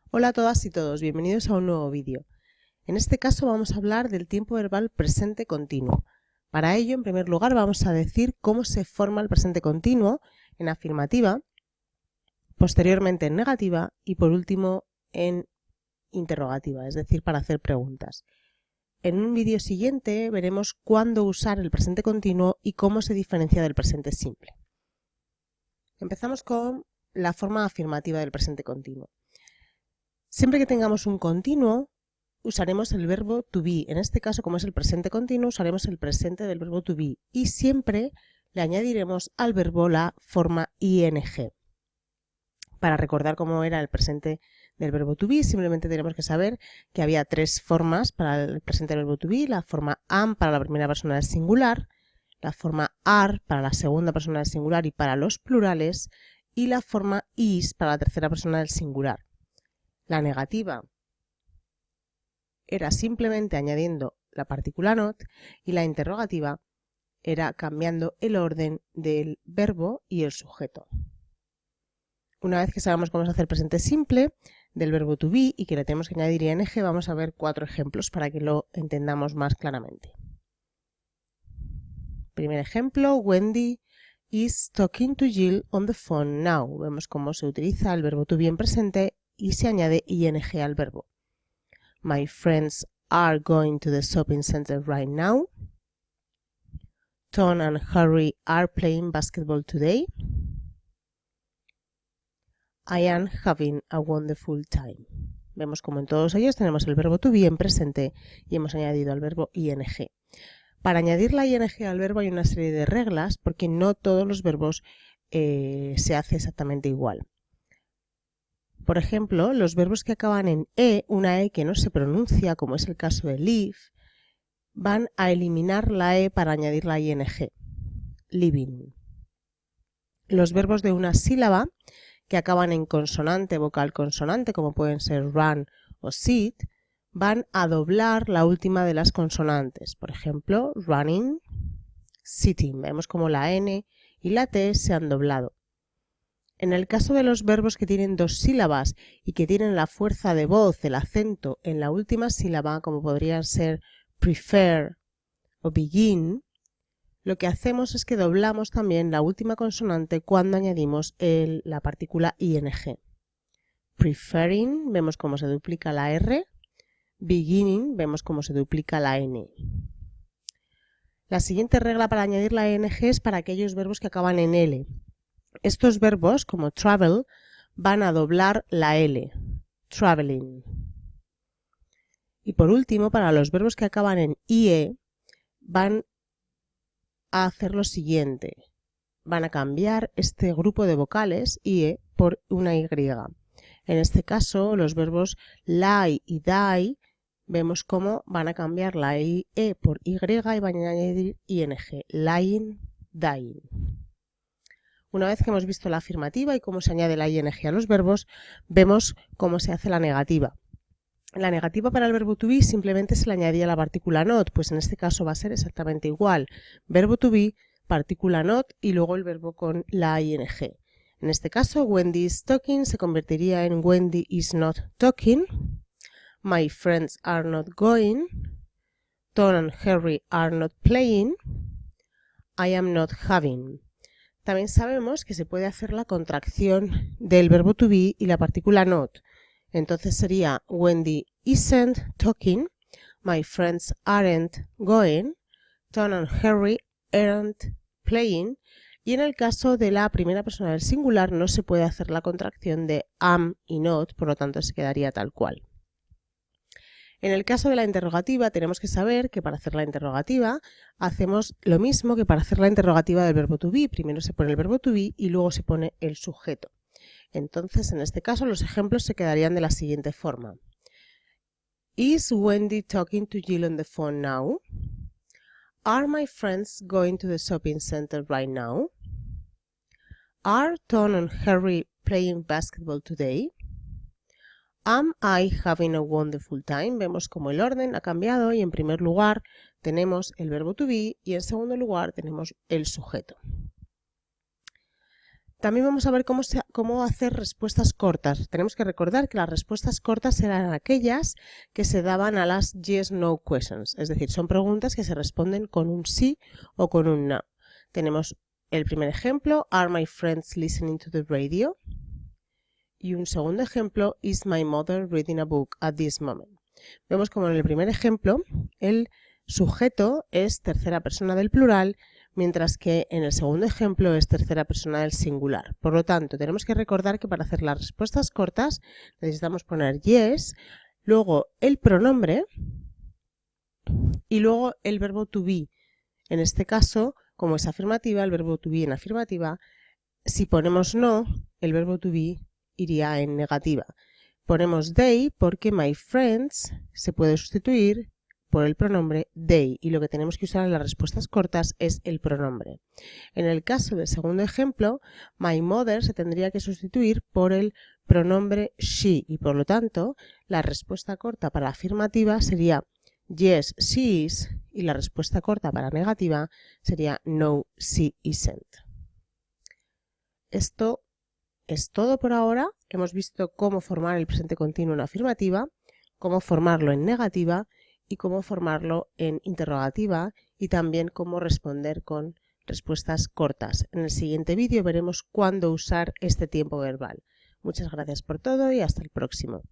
Hola a todas y todos, bienvenidos a un nuevo vídeo. En este caso vamos a hablar del tiempo verbal presente continuo. Para ello, en primer lugar, vamos a decir cómo se forma el presente continuo en afirmativa, posteriormente en negativa y por último en interrogativa, es decir, para hacer preguntas. En un vídeo siguiente veremos cuándo usar el presente continuo y cómo se diferencia del presente simple. Empezamos con la forma afirmativa del presente continuo. Siempre que tengamos un continuo, usaremos el verbo to be. En este caso, como es el presente continuo, usaremos el presente del verbo to be y siempre le añadiremos al verbo la forma ing. Para recordar cómo era el presente del verbo to be, simplemente tenemos que saber que había tres formas para el presente del verbo to be: la forma am para la primera persona del singular, la forma are para la segunda persona del singular y para los plurales, y la forma is para la tercera persona del singular. La negativa era simplemente añadiendo la partícula not y la interrogativa era cambiando el orden del verbo y el sujeto. Una vez que sabemos cómo se hace el presente simple del verbo to be y que le tenemos que añadir ing, vamos a ver 4 ejemplos para que lo entendamos más claramente. Primer ejemplo, Wendy is talking to Jill on the phone now. Vemos cómo se utiliza el verbo to be en presente y se añade ing al verbo. My friends are going to the shopping center right now. Tom and Harry are playing basketball today. I am having a wonderful time. Vemos como en todos ellos tenemos el verbo to be en presente y hemos añadido al verbo ing. Para añadir la ing al verbo hay una serie de reglas porque no todos los verbos se hace exactamente igual. Por ejemplo, los verbos que acaban en una que no se pronuncia, como es el caso de live, van a eliminar la para añadir la ing. Living. Los verbos de una sílaba que acaban en consonante, vocal consonante, como pueden ser run o sit, van a doblar la última de las consonantes. Por ejemplo, running, sitting. Vemos como la n y la t se han doblado. En el caso de los verbos que tienen dos sílabas y que tienen la fuerza de voz, el acento en la última sílaba, como podrían ser prefer o begin, lo que hacemos es que doblamos también la última consonante cuando añadimos la partícula ing. Preferring, vemos cómo se duplica la r. Beginning, vemos cómo se duplica la n. La siguiente regla para añadir la ing es para aquellos verbos que acaban en l. Estos verbos, como travel, van a doblar la L, traveling. Y por último, para los verbos que acaban en IE, van a hacer lo siguiente. Van a cambiar este grupo de vocales, IE, por una Y. En este caso, los verbos lie y die, vemos cómo van a cambiar la IE por Y y van a añadir ING, lying, dying. Una vez que hemos visto la afirmativa y cómo se añade la ing a los verbos, vemos cómo se hace la negativa. La negativa para el verbo to be simplemente se le añadía la partícula not, pues en este caso va a ser exactamente igual. Verbo to be, partícula not y luego el verbo con la ing. En este caso, Wendy is talking se convertiría en Wendy is not talking. My friends are not going. Tom and Harry are not playing. I am not having. También sabemos que se puede hacer la contracción del verbo to be y la partícula not. Entonces sería Wendy isn't talking, my friends aren't going, Tom and Harry aren't playing. Y en el caso de la primera persona del singular no se puede hacer la contracción de am y not, por lo tanto se quedaría tal cual. En el caso de la interrogativa tenemos que saber que para hacer la interrogativa hacemos lo mismo que para hacer la interrogativa del verbo to be. Primero se pone el verbo to be y luego se pone el sujeto. Entonces, en este caso los ejemplos se quedarían de la siguiente forma. Is Wendy talking to Jill on the phone now? Are my friends going to the shopping center right now? Are Tom and Harry playing basketball today? Am I having a wonderful time? Vemos como el orden ha cambiado y en primer lugar tenemos el verbo to be y en segundo lugar tenemos el sujeto. También vamos a ver cómo hacer respuestas cortas. Tenemos que recordar que las respuestas cortas eran aquellas que se daban a las yes-no questions. Es decir, son preguntas que se responden con un sí o con un no. Tenemos el primer ejemplo, are my friends listening to the radio? Y un segundo ejemplo, is my mother reading a book at this moment? Vemos como en el primer ejemplo el sujeto es tercera persona del plural, mientras que en el segundo ejemplo es tercera persona del singular. Por lo tanto, tenemos que recordar que para hacer las respuestas cortas necesitamos poner yes, luego el pronombre y luego el verbo to be. En este caso, como es afirmativa, el verbo to be en afirmativa. Si ponemos no, el verbo to be iría en negativa. Ponemos they porque my friends se puede sustituir por el pronombre they, y lo que tenemos que usar en las respuestas cortas es el pronombre. En el caso del segundo ejemplo, my mother se tendría que sustituir por el pronombre she, y por lo tanto la respuesta corta para afirmativa sería yes, she is, y la respuesta corta para negativa sería no, she isn't. Esto es todo por ahora. Hemos visto cómo formar el presente continuo en afirmativa, cómo formarlo en negativa y cómo formarlo en interrogativa, y también cómo responder con respuestas cortas. En el siguiente vídeo veremos cuándo usar este tiempo verbal. Muchas gracias por todo y hasta el próximo.